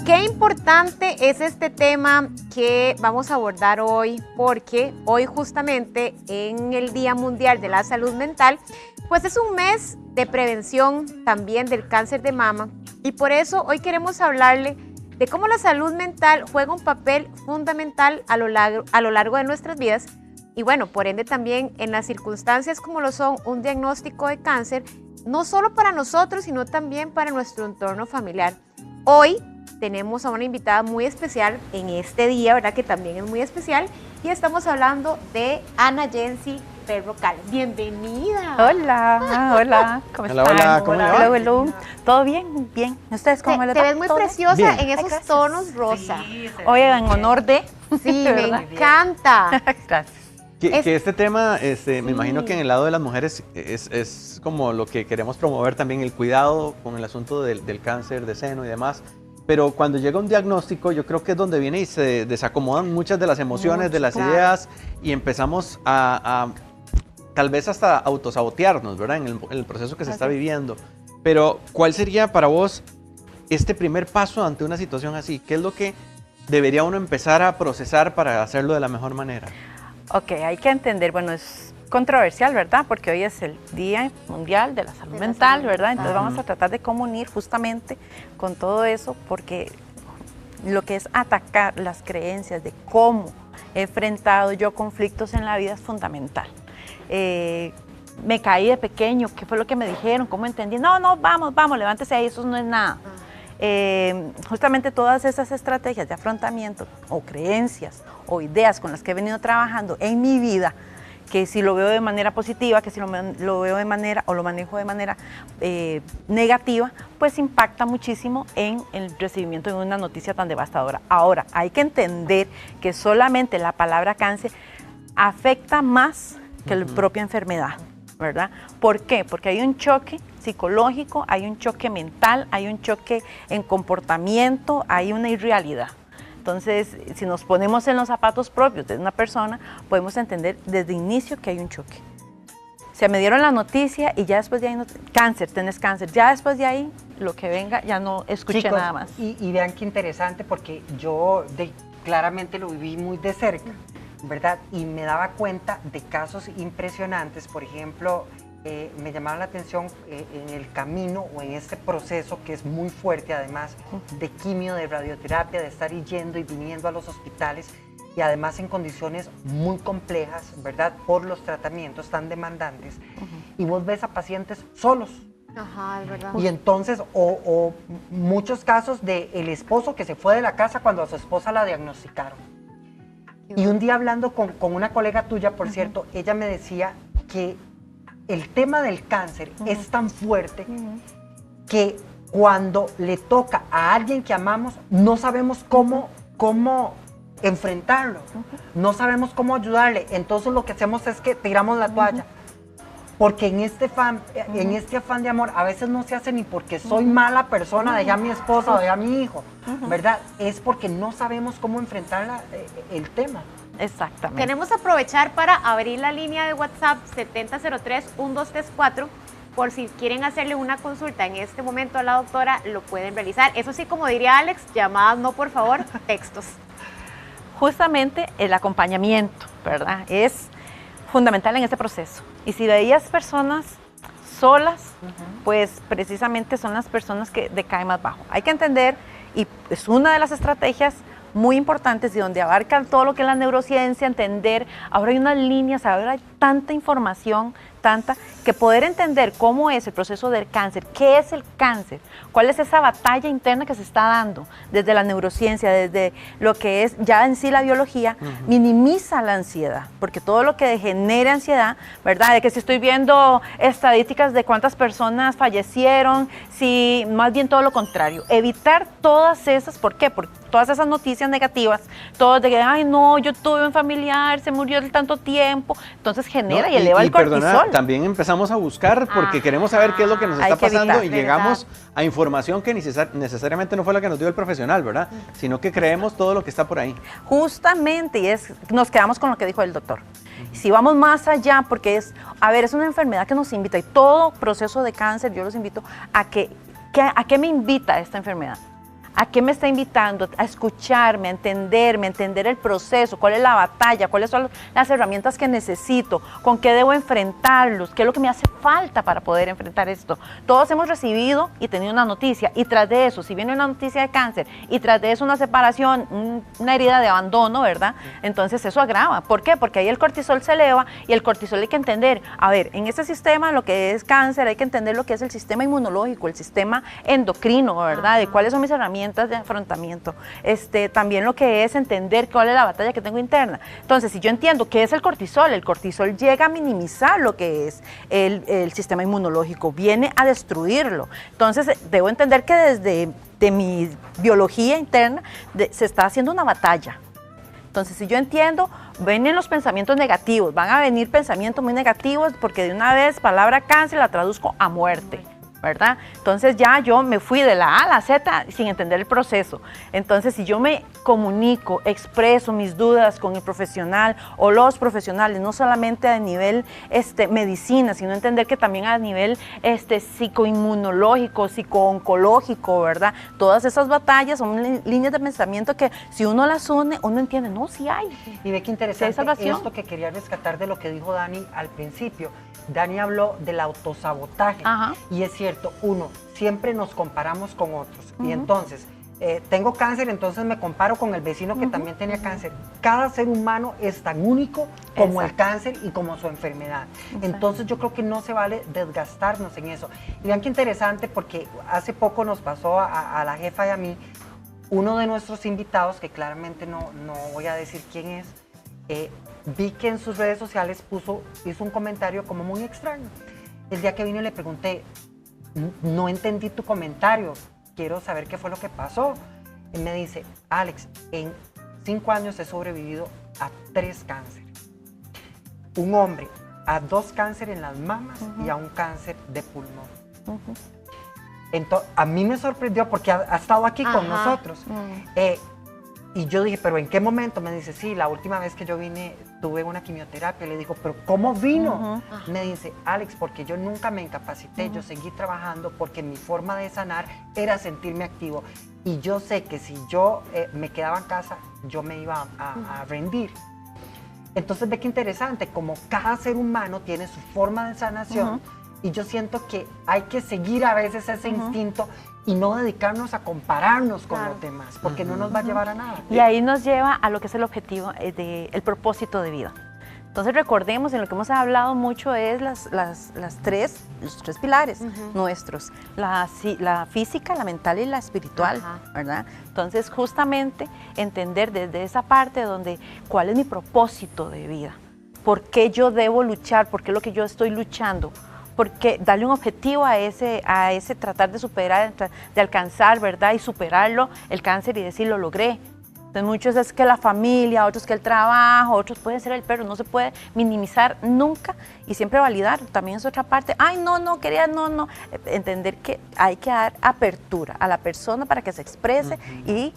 Qué importante es este tema que vamos a abordar hoy, porque hoy justamente en el Día Mundial de la Salud Mental, pues es un mes de prevención también del cáncer de mama, y por eso hoy queremos hablarle de cómo la salud mental juega un papel fundamental a lo largo de nuestras vidas, y bueno, por ende también en las circunstancias como lo son un diagnóstico de cáncer, no solo para nosotros, sino también para nuestro entorno familiar. Hoy tenemos a una invitada muy especial en este día, ¿verdad? Que también es muy especial, y estamos hablando de Ana Jensi Berrocal. Bienvenida. Hola, hola, ¿cómo están? Hola, ¿cómo le va? Hello. ¿Todo bien? Bien. ¿Ustedes cómo les va? Te ves muy preciosa bien. en esos tonos rosa. Sí, oye, en honor de... Sí, me encanta. Gracias. Que este tema, me imagino que en el lado de las mujeres es como lo que queremos promover también, el cuidado con el asunto del cáncer de seno y demás. Pero cuando llega un diagnóstico, yo creo que es donde viene y se desacomodan muchas de las emociones, de las ideas, y empezamos a tal vez hasta autosabotearnos, ¿verdad? En el proceso que se está viviendo. Pero, ¿cuál sería para vos este primer paso ante una situación así? ¿Qué es lo que debería uno empezar a procesar para hacerlo de la mejor manera? Ok, hay que entender, bueno, es controversial, ¿verdad? Porque hoy es el Día Mundial de la Salud Mental, ¿verdad? Entonces vamos a tratar de comunir justamente con todo eso, porque lo que es atacar las creencias de cómo he enfrentado yo conflictos en la vida es fundamental. Me caí de pequeño, ¿qué fue lo que me dijeron? ¿Cómo entendí? No, vamos, levántese ahí, eso no es nada. Justamente todas esas estrategias de afrontamiento o creencias o ideas con las que he venido trabajando en mi vida, que si lo veo de manera positiva, que si lo veo de manera o lo manejo de manera negativa, pues impacta muchísimo en el recibimiento de una noticia tan devastadora. Ahora, hay que entender que solamente la palabra cáncer afecta más que la propia enfermedad, ¿verdad? ¿Por qué? Porque hay un choque psicológico, hay un choque mental, hay un choque en comportamiento, hay una irrealidad. Entonces, si nos ponemos en los zapatos propios de una persona, podemos entender desde el inicio que hay un choque. Se me dieron la noticia y ya después de ahí, cáncer, tenés cáncer, ya después de ahí, lo que venga, ya no escuché, chicos, nada más. Y vean qué interesante, porque yo claramente lo viví muy de cerca, ¿verdad? Y me daba cuenta de casos impresionantes. Por ejemplo, me llamaba la atención en el camino o en este proceso que es muy fuerte, además de quimio, de radioterapia, de estar yendo y viniendo a los hospitales, y además en condiciones muy complejas, ¿verdad? Por los tratamientos tan demandantes. Y vos ves a pacientes solos. Ajá, es verdad. Y entonces, o muchos casos del esposo que se fue de la casa cuando a su esposa la diagnosticaron. Y un día hablando con una colega tuya, por cierto, ella me decía que el tema del cáncer es tan fuerte que cuando le toca a alguien que amamos, no sabemos cómo enfrentarlo, no sabemos cómo ayudarle. Entonces lo que hacemos es que tiramos la toalla. Porque en este afán de amor, a veces no se hace ni porque soy mala persona, dejé a mi esposa o dejé a mi hijo, ¿verdad? Es porque no sabemos cómo enfrentar el tema. Exactamente. Queremos aprovechar para abrir la línea de WhatsApp 7003-1234, por si quieren hacerle una consulta en este momento a la doctora, lo pueden realizar. Eso sí, como diría Alex, llamadas no, por favor, textos. Justamente el acompañamiento, ¿verdad? Es fundamental en este proceso. Y si veías personas solas, pues precisamente son las personas que decaen más bajo. Hay que entender, y es una de las estrategias muy importantes y donde abarcan todo lo que es la neurociencia, entender, ahora hay unas líneas, ahora hay tanta información, que poder entender cómo es el proceso del cáncer, qué es el cáncer, cuál es esa batalla interna que se está dando desde la neurociencia, desde lo que es ya en sí la biología, minimiza la ansiedad, porque todo lo que genera ansiedad, ¿verdad? De que si estoy viendo estadísticas de cuántas personas fallecieron, si más bien todo lo contrario, evitar todas esas, ¿por qué? Por todas esas noticias negativas, todas de que, ay no, yo tuve un familiar, se murió de tanto tiempo, entonces genera y eleva el cortisol. Perdona, también empezamos a buscar porque queremos saber qué es lo que nos está pasando y llegamos a información que necesariamente no fue la que nos dio el profesional, ¿verdad? Sino que creemos todo lo que está por ahí. Justamente, y nos quedamos con lo que dijo el doctor. Si vamos más allá, porque es una enfermedad que nos invita, y todo proceso de cáncer yo los invito a ¿a qué me invita esta enfermedad? ¿A qué me está invitando? A escucharme, a entender el proceso, cuál es la batalla, cuáles son las herramientas que necesito, con qué debo enfrentarlos, qué es lo que me hace falta para poder enfrentar esto. Todos hemos recibido y tenido una noticia, y tras de eso, si viene una noticia de cáncer, y tras de eso una separación, una herida de abandono, ¿verdad? Entonces eso agrava. ¿Por qué? Porque ahí el cortisol se eleva, y el cortisol hay que entender, a ver, en este sistema, lo que es cáncer, hay que entender lo que es el sistema inmunológico, el sistema endocrino, ¿verdad? De cuáles son mis herramientas de afrontamiento, también lo que es entender cuál es la batalla que tengo interna. Entonces, si yo entiendo qué es el cortisol llega a minimizar lo que es el sistema inmunológico, viene a destruirlo. Entonces, debo entender que desde mi biología interna se está haciendo una batalla. Entonces, si yo entiendo, vienen los pensamientos negativos, van a venir pensamientos muy negativos, porque de una vez palabra cáncer la traduzco a muerte, ¿verdad? Entonces ya yo me fui de la A a la Z sin entender el proceso. Entonces, si yo me comunico, expreso mis dudas con el profesional o los profesionales, no solamente a nivel medicina, sino entender que también a nivel psicoinmunológico, psicooncológico, ¿verdad? Todas esas batallas son líneas de pensamiento que si uno las une, uno entiende, no, sí hay. Y ve qué interesante esto que quería rescatar de lo que dijo Dani al principio. Dani habló del autosabotaje. Ajá. Y es cierto, uno, siempre nos comparamos con otros. Y entonces, tengo cáncer, entonces me comparo con el vecino que también tenía cáncer. Cada ser humano es tan único como el cáncer y como su enfermedad. Entonces yo creo que no se vale desgastarnos en eso. Y vean qué interesante, porque hace poco nos pasó a la jefa y a mí, uno de nuestros invitados, que claramente no voy a decir quién es, vi que en sus redes sociales hizo un comentario como muy extraño. El día que vine le pregunté, no entendí tu comentario, quiero saber qué fue lo que pasó. Y me dice, Alex, en 5 años he sobrevivido a 3 cánceres. Un hombre a 2 cánceres en las mamas y a un cáncer de pulmón. Entonces, a mí me sorprendió porque ha estado aquí con nosotros. Y yo dije, ¿pero en qué momento? Me dice, sí, la última vez que yo vine tuve una quimioterapia. Le digo, ¿pero cómo vino? Me dice, Alex, porque yo nunca me incapacité, yo seguí trabajando porque mi forma de sanar era sentirme activo. Y yo sé que si yo me quedaba en casa, yo me iba a rendir. Entonces, ve qué interesante, como cada ser humano tiene su forma de sanación, y yo siento que hay que seguir a veces ese instinto y no dedicarnos a compararnos con los demás, porque no nos va a llevar a nada. Y ahí nos lleva a lo que es el objetivo, el propósito de vida. Entonces recordemos, en lo que hemos hablado mucho es los tres pilares nuestros, la física, la mental y la espiritual, ¿verdad? Entonces justamente entender desde esa parte donde cuál es mi propósito de vida, por qué yo debo luchar, por qué es lo que yo estoy luchando, porque darle un objetivo a ese tratar de superar, de alcanzar, ¿verdad? Y superarlo, el cáncer, y decir, lo logré. Entonces muchos es que la familia, otros que el trabajo, otros pueden ser el perro, no se puede minimizar nunca y siempre validar, también es otra parte. Ay, no, quería, no. Entender que hay que dar apertura a la persona para que se exprese y,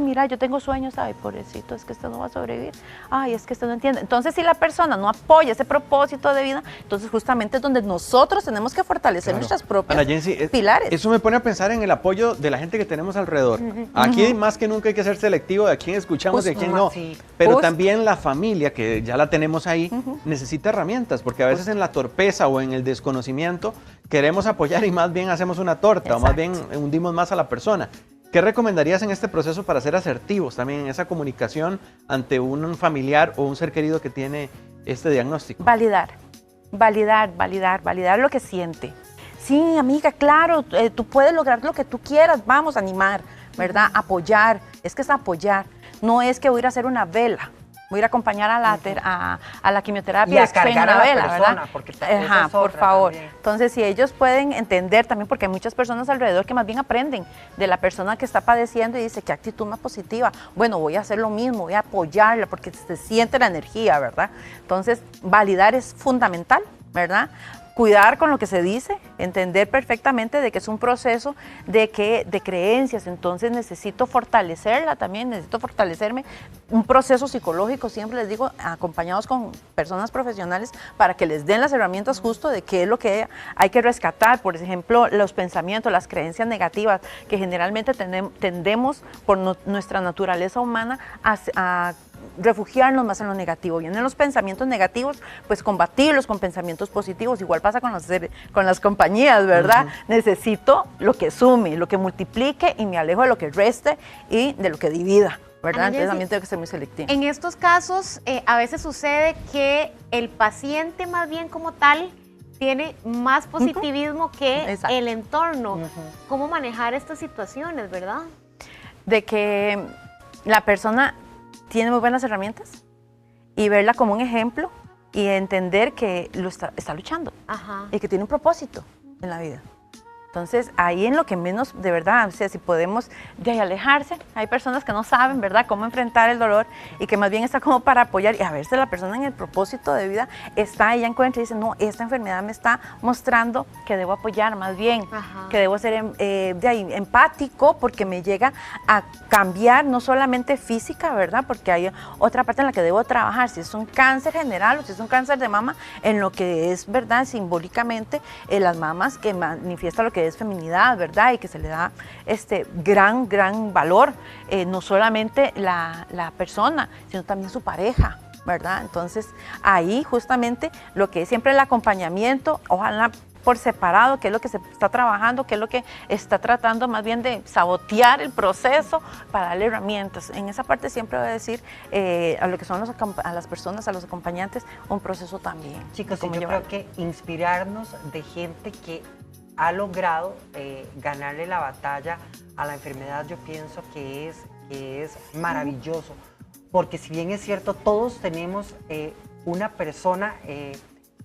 mira, yo tengo sueños, ay, pobrecito, es que este no va a sobrevivir, ay, es que este no entiende. Entonces, si la persona no apoya ese propósito de vida, entonces justamente es donde nosotros tenemos que fortalecer nuestras propias pilares. Eso me pone a pensar en el apoyo de la gente que tenemos alrededor. Aquí más que nunca hay que ser selectivo de a quién escuchamos y a quién no. Pero también la familia, que ya la tenemos ahí, necesita herramientas, porque a veces en la torpeza o en el desconocimiento queremos apoyar y más bien hacemos una torta o más bien hundimos más a la persona. ¿Qué recomendarías en este proceso para ser asertivos también en esa comunicación ante un familiar o un ser querido que tiene este diagnóstico? Validar lo que siente. Sí, amiga, claro, tú puedes lograr lo que tú quieras, vamos a animar, ¿verdad? Apoyar, es que es apoyar, no es que voy a ir a hacer una vela, voy a ir a acompañar a la quimioterapia, y a cargar a la vela, persona, ¿verdad? porque por favor. También. Entonces, si ellos pueden entender también, porque hay muchas personas alrededor que más bien aprenden de la persona que está padeciendo y dice, qué actitud más positiva, bueno, voy a hacer lo mismo, voy a apoyarla, porque se siente la energía, ¿verdad? Entonces, validar es fundamental, ¿verdad? cuidar con lo que se dice, entender perfectamente de que es un proceso de creencias, entonces necesito fortalecerla también, necesito fortalecerme, un proceso psicológico, siempre les digo, acompañados con personas profesionales para que les den las herramientas justo de qué es lo que hay que rescatar, por ejemplo, los pensamientos, las creencias negativas, que generalmente tendemos por nuestra naturaleza humana a refugiarnos más en lo negativo. Vienen los pensamientos negativos, pues combatirlos con pensamientos positivos. Igual pasa con las compañías, ¿verdad? Necesito lo que sume, lo que multiplique y me alejo de lo que reste y de lo que divida, ¿verdad? Entonces también tengo que ser muy selectivo. En estos casos, a veces sucede que el paciente más bien como tal tiene más positivismo que el entorno. ¿Cómo manejar estas situaciones, verdad? De que la persona tiene muy buenas herramientas y verla como un ejemplo y entender que está luchando y que tiene un propósito en la vida. Entonces, ahí en lo que menos, de verdad, o sea, si podemos alejarse, hay personas que no saben, ¿verdad?, cómo enfrentar el dolor y que más bien está como para apoyar y a ver si la persona en el propósito de vida está, ella encuentra y dice, no, esta enfermedad me está mostrando que debo apoyar más bien, que debo ser empático porque me llega a cambiar no solamente física, ¿verdad?, porque hay otra parte en la que debo trabajar, si es un cáncer general o si es un cáncer de mama, en lo que es, ¿verdad?, simbólicamente las mamas que manifiesta lo que es feminidad, ¿verdad? Y que se le da gran valor, no solamente la persona, sino también su pareja, ¿verdad? Entonces, ahí justamente lo que es siempre el acompañamiento, ojalá por separado, qué es lo que se está trabajando, qué es lo que está tratando más bien de sabotear el proceso para darle herramientas. En esa parte siempre voy a decir a lo que son a las personas, a los acompañantes, un proceso también. Chicos, yo creo que inspirarnos de gente que ha logrado ganarle la batalla a la enfermedad, yo pienso que es maravilloso, porque si bien es cierto, todos tenemos una persona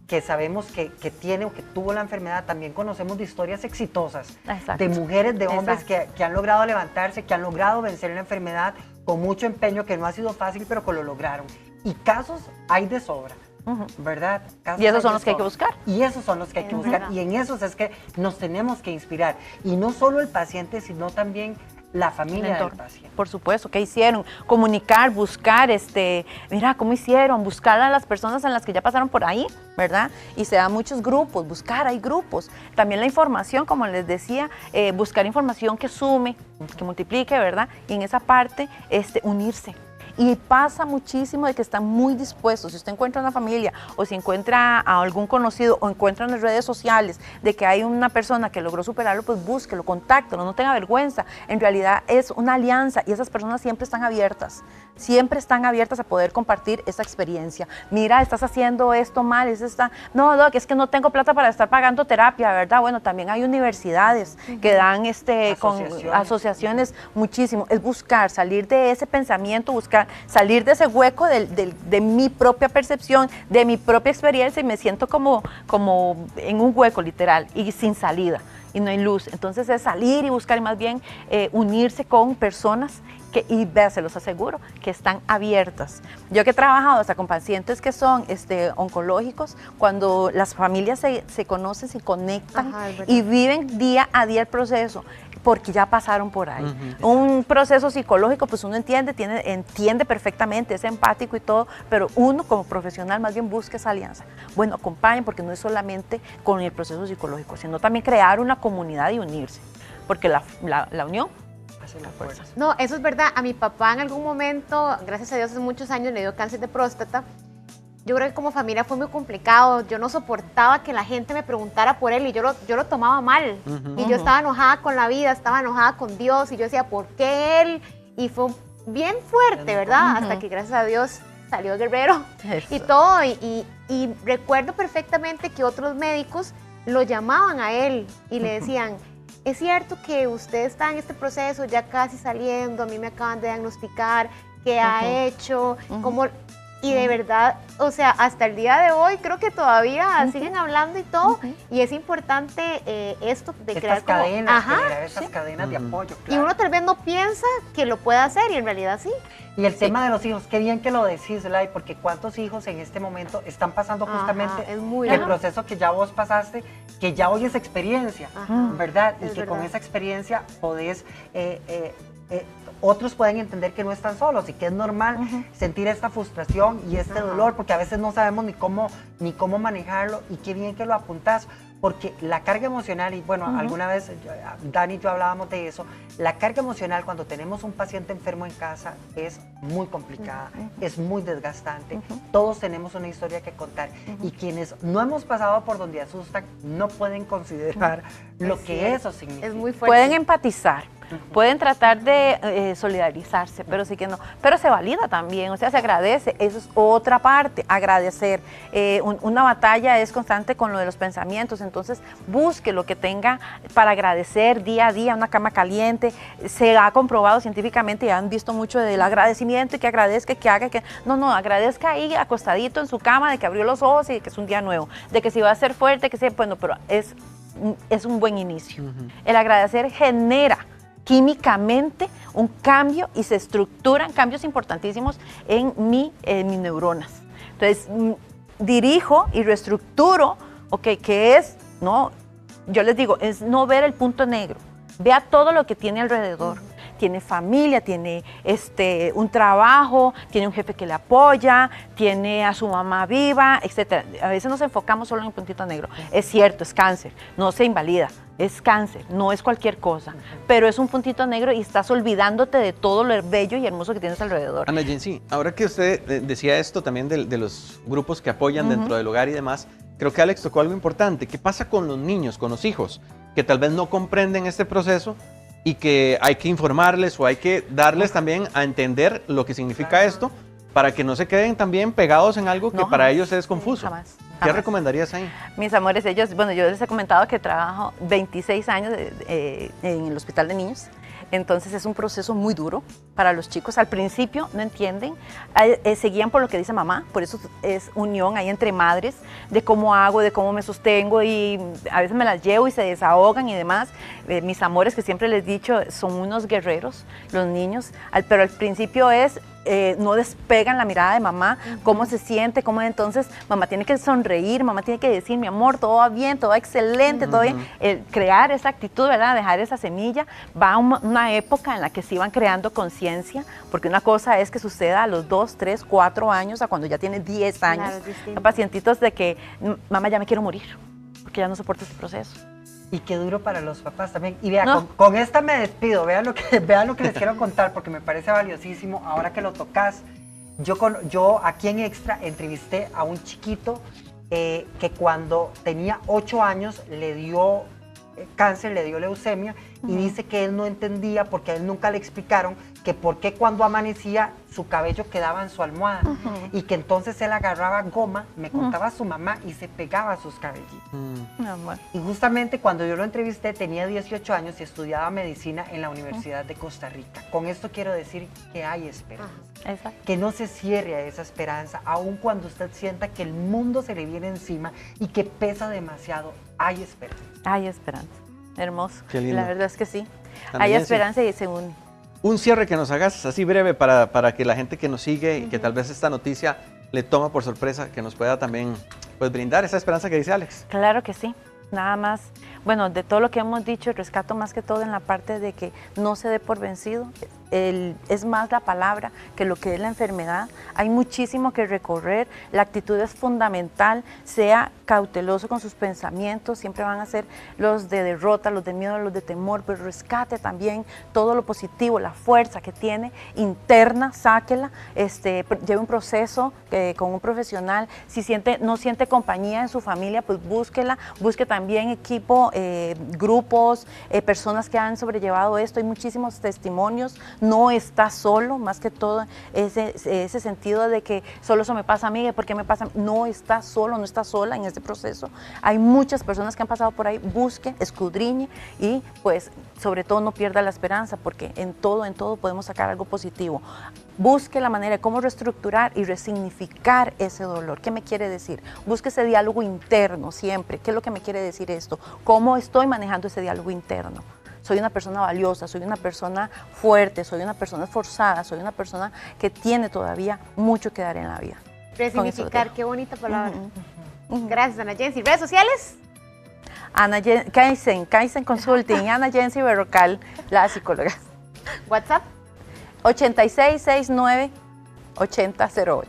que sabemos que tiene o que tuvo la enfermedad, también conocemos de historias exitosas, de mujeres, de hombres que han logrado levantarse, que han logrado vencer la enfermedad con mucho empeño, que no ha sido fácil, pero que lo lograron. Y casos hay de sobra. ¿Verdad? Y esos son los que hay que buscar. Y esos son los que hay que buscar. Y en esos es que nos tenemos que inspirar. Y no solo el paciente, sino también la familia del paciente. Por supuesto, ¿qué hicieron? Comunicar, buscar, mira, ¿cómo hicieron? Buscar a las personas en las que ya pasaron por ahí, ¿verdad? Y se dan muchos grupos, buscar, hay grupos. También la información, como les decía, buscar información que sume, que multiplique, ¿verdad? Y en esa parte, unirse. Y pasa muchísimo de que están muy dispuestos. Si usted encuentra una familia o si encuentra a algún conocido o encuentra en las redes sociales de que hay una persona que logró superarlo, pues búsquelo, contáctelo, no tenga vergüenza. En realidad es una alianza y esas personas siempre están abiertas a poder compartir esa experiencia. Mira, estás haciendo esto mal, no, Doc, es que no tengo plata para estar pagando terapia, ¿verdad? Bueno, también hay universidades que dan con asociaciones muchísimo. Es buscar, salir de ese pensamiento, salir de ese hueco de mi propia percepción, de mi propia experiencia y me siento como en un hueco literal y sin salida y no hay luz. Entonces es salir y buscar y más bien unirse con personas y se los aseguro, que están abiertas. Yo que he trabajado hasta con pacientes que son oncológicos, cuando las familias se conocen, se conectan y viven día a día el proceso, porque ya pasaron por ahí. Un proceso psicológico, pues uno entiende perfectamente, es empático y todo, pero uno como profesional más bien busca esa alianza. Bueno, acompañen, porque no es solamente con el proceso psicológico, sino también crear una comunidad y unirse, porque la unión hace la fuerza. No, eso es verdad. A mi papá en algún momento, gracias a Dios, hace muchos años le dio cáncer de próstata. Yo creo que como familia fue muy complicado. Yo no soportaba que la gente me preguntara por él y yo lo tomaba mal. Y yo estaba enojada con la vida, estaba enojada con Dios y yo decía, ¿por qué él? Y fue bien fuerte, ¿verdad? Hasta que gracias a Dios salió guerrero y todo. Y recuerdo perfectamente que otros médicos lo llamaban a él y le decían, es cierto que usted está en este proceso ya casi saliendo, a mí me acaban de diagnosticar, ¿qué ha hecho? ¿Cómo? Y de verdad, o sea, hasta el día de hoy creo que todavía siguen hablando y todo. Y es importante esto de Estas crear cadenas, como, generar esas cadenas de apoyo. Y Claro. uno tal vez no piensa que lo puede hacer y en realidad sí. Y el tema de los hijos, qué bien que lo decís, Lai, porque cuántos hijos en este momento están pasando justamente es muy el ajá. proceso que ya vos pasaste, que ya hoy es experiencia, Ajá, ¿verdad? Y es que verdad. con esa experiencia podés, otros pueden entender que no están solos y que es normal sentir esta frustración y este dolor, porque a veces no sabemos ni cómo manejarlo, y qué bien que lo apuntás. Porque la carga emocional, y bueno, alguna vez Dani y yo hablábamos de eso, la carga emocional cuando tenemos un paciente enfermo en casa es muy complicada, es muy desgastante, todos tenemos una historia que contar, y quienes no hemos pasado por donde asustan no pueden considerar lo que cierto. eso significa. Es muy fuerte. Pueden empatizar, pueden tratar de solidarizarse, pero sí que no. Pero se valida también, o sea, se agradece. Eso es otra parte, agradecer. Una batalla es constante con lo de los pensamientos, entonces busque lo que tenga para agradecer día a día, una cama caliente. Se ha comprobado científicamente y han visto mucho del agradecimiento y que agradezca, que haga, que... No, agradezca ahí acostadito en su cama de que abrió los ojos y de que es un día nuevo, de que si va a ser fuerte, que sea, bueno, pero es un buen inicio. El agradecer genera químicamente un cambio y se estructuran cambios importantísimos en mis neuronas. Entonces, dirijo y reestructuro, que es, no, yo les digo, es no ver el punto negro, vea todo lo que tiene alrededor. Tiene familia, tiene un trabajo, tiene un jefe que le apoya, tiene a su mamá viva, etc. A veces nos enfocamos solo en el puntito negro. Es cierto, es cáncer, no se invalida, es cáncer, no es cualquier cosa, pero es un puntito negro y estás olvidándote de todo lo bello y hermoso que tienes alrededor. Ana Jensi, ahora que usted decía esto también de los grupos que apoyan dentro del hogar y demás, creo que Alex tocó algo importante. ¿Qué pasa con los niños, con los hijos, que tal vez no comprenden este proceso y que hay que informarles o hay que darles también a entender lo que significa esto para que no se queden también pegados en algo que para ellos es confuso? Jamás. ¿Qué recomendarías ahí? Mis amores, ellos, bueno, yo les he comentado que trabajo 26 años en el Hospital de Niños. Entonces es un proceso muy duro para los chicos. Al principio no entienden, se guían por lo que dice mamá, por eso es unión ahí entre madres, de cómo hago, de cómo me sostengo, y a veces me las llevo y se desahogan y demás. Mis amores, que siempre les he dicho, son unos guerreros los niños, pero al principio es... no despegan la mirada de mamá, cómo se siente, cómo entonces mamá tiene que sonreír, mamá tiene que decir, mi amor, todo va bien, todo va excelente, todo bien. Crear esa actitud, ¿verdad? Dejar esa semilla. Va una época en la que sí van creando conciencia, porque una cosa es que suceda a los 2, 3, 4 años, a cuando ya tiene 10 años. Claro, pacientitos de que, mamá, ya me quiero morir, porque ya no soporto este proceso. Y qué duro para los papás también. Y vea, con esta me despido. Vean lo que les quiero contar, porque me parece valiosísimo. Ahora que lo tocas, yo aquí en Extra entrevisté a un chiquito que cuando tenía 8 años le dio cáncer, le dio leucemia, y dice que él no entendía porque a él nunca le explicaron que por qué cuando amanecía su cabello quedaba en su almohada, y que entonces él agarraba goma, me contaba su mamá, y se pegaba a sus cabellitos. Y justamente cuando yo lo entrevisté tenía 18 años y estudiaba medicina en la Universidad de Costa Rica. Con esto quiero decir que hay esperanza. Que no se cierre a esa esperanza, aun cuando usted sienta que el mundo se le viene encima y que pesa demasiado, hay esperanza. Hay esperanza. Hermoso. Qué lindo. La verdad es que sí. Ana Hay Jensi, esperanza y se une. Un cierre que nos hagas así breve para que la gente que nos sigue y que tal vez esta noticia le toma por sorpresa, que nos pueda también pues, brindar esa esperanza que dice Alex. Claro que sí. Nada más, bueno, de todo lo que hemos dicho, rescato más que todo en la parte de que no se dé por vencido. Es más la palabra que lo que es la enfermedad. Hay muchísimo que recorrer, la actitud es fundamental, sea cauteloso con sus pensamientos, siempre van a ser los de derrota, los de miedo, los de temor, pero rescate también todo lo positivo, la fuerza que tiene interna, sáquela, lleve un proceso con un profesional. Si no siente compañía en su familia, pues búsquela, busque también equipo, grupos, personas que han sobrellevado esto. Hay muchísimos testimonios. No está solo, más que todo ese sentido de que solo eso me pasa a mí, ¿por qué me pasa? No está solo, no está sola en este proceso. Hay muchas personas que han pasado por ahí, busque, escudriñe y pues sobre todo no pierda la esperanza, porque en todo podemos sacar algo positivo. busque la manera de cómo reestructurar y resignificar ese dolor. ¿Qué me quiere decir? Busque ese diálogo interno siempre. ¿Qué es lo que me quiere decir esto? ¿Cómo estoy manejando ese diálogo interno? Soy una persona valiosa, soy una persona fuerte, soy una persona esforzada, soy una persona que tiene todavía mucho que dar en la vida. Resignificar, qué bonita palabra. Gracias, Ana Jensi. ¿Redes sociales? Kaizen Consulting, Ana Jensi Berrocal, la psicóloga. WhatsApp. 8669-8008.